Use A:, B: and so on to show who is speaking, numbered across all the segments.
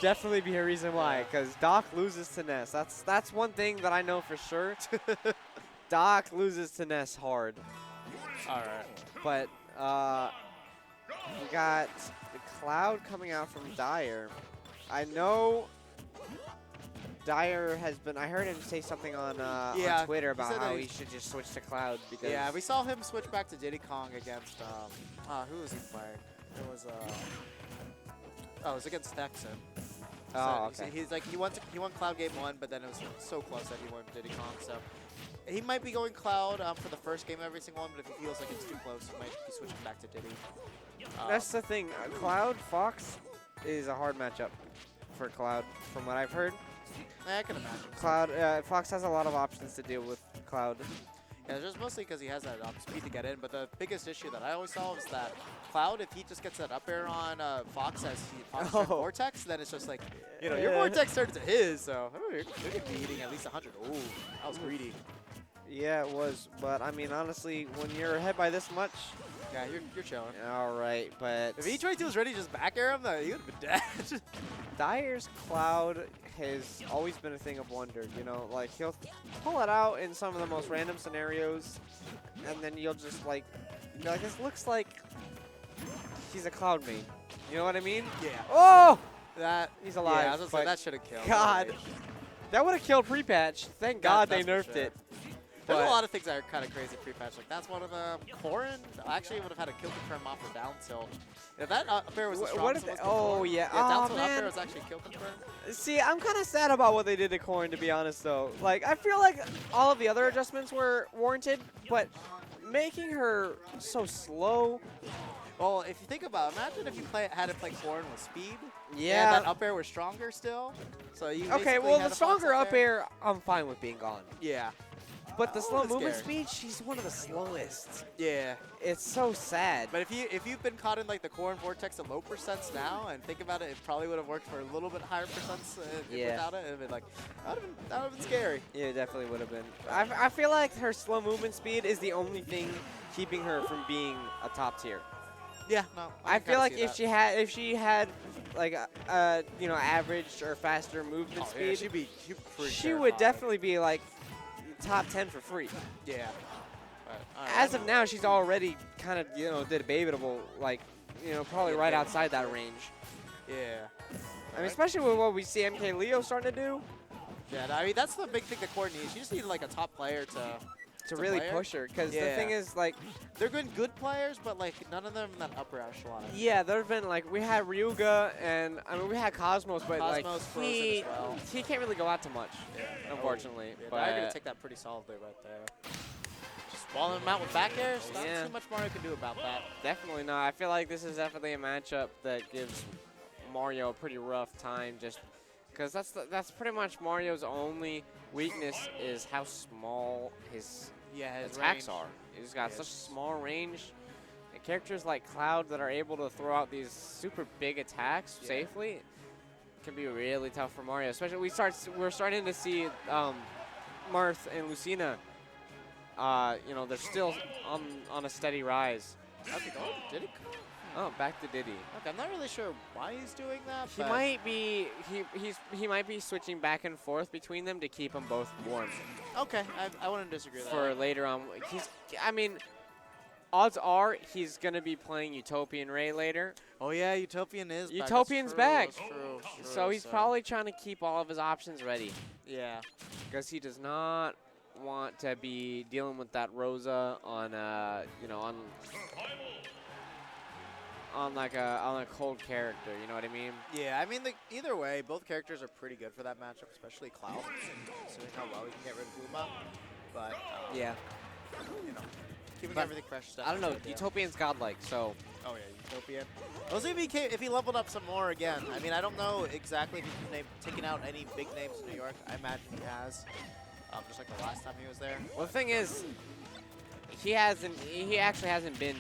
A: definitely be a reason why, because Doc loses to Ness. That's one thing that I know for sure. Doc loses to Ness hard.
B: All right.
A: But we got the Cloud coming out from Dyer. I know Dyer has been. I heard him say something on Twitter about how he should just switch to Cloud because.
B: Yeah, we saw him switch back to Diddy Kong against who was he playing? It was it was against Texan.
A: Oh,
B: so
A: okay.
B: He's like he won Cloud game 1, but then it was so close that he won Diddy Kong. So he might be going Cloud for the first game of every single one, but if he feels like it's too close, he might be switching back to Diddy.
A: That's the thing. Cloud Fox is a hard matchup for Cloud, from what I've heard.
B: I can imagine.
A: Cloud Fox has a lot of options to deal with Cloud.
B: Yeah, just mostly because he has that speed to get in. But the biggest issue that I always saw was that Cloud, if he just gets that up air on Fox as he Fox Vortex, then it's just like, you know, your Vortex turns to his. So you're going to be eating at least 100. Ooh, that was greedy.
A: Yeah, it was. But, I mean, honestly, when you're ahead by this much.
B: Yeah, you're chilling.
A: All right, but.
B: If E22 was ready to just back air him, then he would have been dead.
A: Dyer's Cloud has always been a thing of wonder, you know, like he'll pull it out in some of the most random scenarios, and then you'll just like, be like, this looks like he's a Cloud main. You know what I mean?
B: Yeah.
A: Oh! He's alive.
B: Yeah, I was gonna say, that should have killed.
A: God. That would have killed pre-patch. Thank God they nerfed it.
B: There's a lot of things that are kind of crazy pre-patch. Like that's one of them. Corrin actually would have had a kill confirm off for down tilt. If that up air was the strongest,
A: oh yeah.
B: Down tilt up air was actually kill confirm.
A: See, I'm kind of sad about what they did to Corrin, to be honest, though. Like, I feel like all of the other adjustments were warranted, but making her so slow.
B: Well, if you think about it, imagine if you had to play Corrin with speed.
A: Yeah.
B: And that up air was stronger still. So you
A: okay, well, the stronger up air, I'm fine with being gone.
B: Yeah.
A: But the slow movement speed, she's one of the slowest.
B: Yeah.
A: It's so sad.
B: But if you've been caught in like the Corrin Vortex at low percents now and think about it, it probably would have worked for a little bit higher percents without it. It would have been like, that would have been scary.
A: Yeah, it definitely would have been. I feel like her slow movement speed is the only thing keeping her from being a top tier.
B: Yeah, no.
A: I feel like if she had like you know, average or faster movement speed,
B: yeah,
A: she would definitely be like top 10 for free.
B: Yeah.
A: As of now, she's already kind of, you know, debatable, like, you know, probably right outside that range.
B: Yeah.
A: I mean, especially with what we see MK Leo starting to do.
B: Yeah, I mean, that's the big thing that Corrin needs. She just needed like a top player to
A: really push her, because the thing is, like,
B: they're good players, but like none of them in that upper echelon.
A: Yeah, there's been like, we had Ryuga and I mean we had Cosmos, but like he can't really go out too much, unfortunately.
B: But I'm gonna take that pretty solidly right there. Just walling him out with back airs. Not too much Mario can do about that.
A: Definitely not. I feel like this is definitely a matchup that gives Mario a pretty rough time, just because that's pretty much Mario's only weakness is how small his attacks are. He's got such small range. And characters like Cloud that are able to throw out these super big attacks safely can be really tough for Mario. Especially we're starting to see Marth and Lucina. You know, they're still on a steady rise.
B: Okay, Diddy?
A: Oh, back to Diddy.
B: Okay, I'm not really sure why he's doing that.
A: He might be he might be switching back and forth between them to keep them both warm.
B: Okay, I wouldn't disagree with that.
A: For later on, I mean, odds are he's gonna be playing Utopian Ray later.
B: Oh yeah, Utopian is.
A: Utopian's back.
B: True,
A: so he's probably trying to keep all of his options ready.
B: Yeah.
A: Because he does not want to be dealing with that Rosa on you know, on a cold character, you know what I mean?
B: Yeah, I mean, either way, both characters are pretty good for that matchup, especially Cloud, considering how well we can get rid of Luma. But
A: yeah,
B: you know, keeping everything fresh.
A: I don't know. Utopian's godlike, so.
B: Oh yeah, Utopian. We'll see if he leveled up some more again. I mean, I don't know exactly if he's taken out any big names in New York. I imagine he has, just like the last time he was there.
A: Well, the thing is, he actually hasn't been.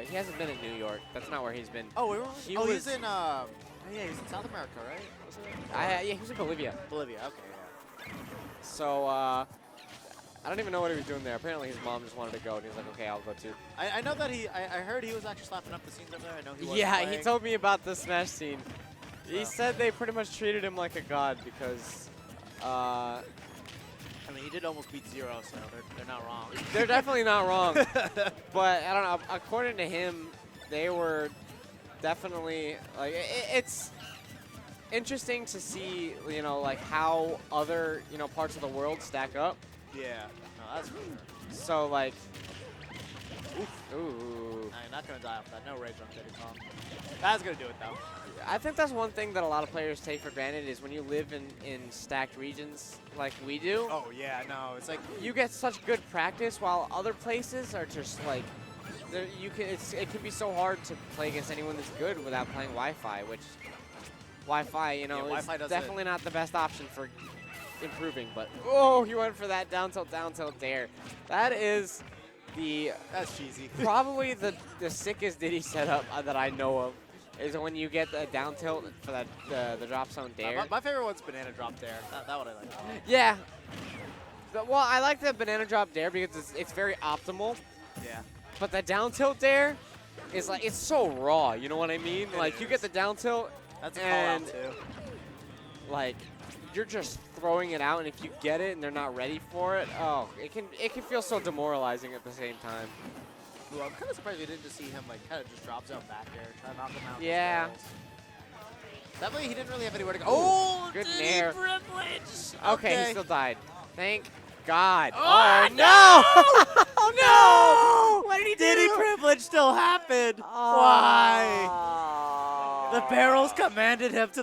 A: He hasn't been in New York. That's not where he's been.
B: Oh, he's in. Yeah, he's in South America, right? Was it?
A: Yeah, he was in Bolivia.
B: Bolivia. Okay. Yeah.
A: So I don't even know what he was doing there. Apparently, his mom just wanted to go, and he was like, "Okay, I'll go too."
B: I know that I heard he was actually slapping up the scenes over there. I know he was.
A: Yeah,
B: playing.
A: he told me about the Smash scene. He said they pretty much treated him like a god because,
B: I mean, he did almost beat Zero, so they're not wrong.
A: they're definitely not wrong. But I don't know. According to him, they were definitely like it's interesting to see, you know, like how other, you know, parts of the world stack up.
B: Yeah. No, that's for sure.
A: So like, ooh.
B: Nah, you're not gonna die off that. No rage on Diddy Kong. That's gonna do it though.
A: I think that's one thing that a lot of players take for granted is when you live in stacked regions like we do.
B: Oh yeah, no, it's like
A: You get such good practice, while other places are just like, it can be so hard to play against anyone that's good without playing Wi-Fi, which Wi-Fi, you know,
B: Yeah,
A: is
B: Wi-Fi does
A: definitely not the best option for improving. But oh, he went for that down tilt dare. That is
B: that's cheesy.
A: probably the sickest Diddy setup that I know of. Is when you get the down tilt for that the drop zone dare.
B: My favorite one's banana drop dare. That one I like.
A: Yeah. Well, I like the banana drop dare because it's very optimal.
B: Yeah.
A: But the down tilt dare is like, it's so raw, you know what I mean? Like, you get the down tilt,
B: That's a call
A: and
B: out too.
A: like, you're just throwing it out, and if you get it and they're not ready for it, oh, it can feel so demoralizing at the same time.
B: Ooh, I'm kind of surprised we didn't just see him like kind of just drop zone back there, try to knock him out.
A: Yeah.
B: That way he didn't really have anywhere to go. Oh,
A: good
B: Diddy
A: nair.
B: privilege.
A: Okay, he still died. Thank God.
B: Oh,
A: no!
B: Oh, no!
A: What did he
B: Diddy
A: do?
B: privilege still happened.
A: Oh.
B: Why? The barrels commanded him to the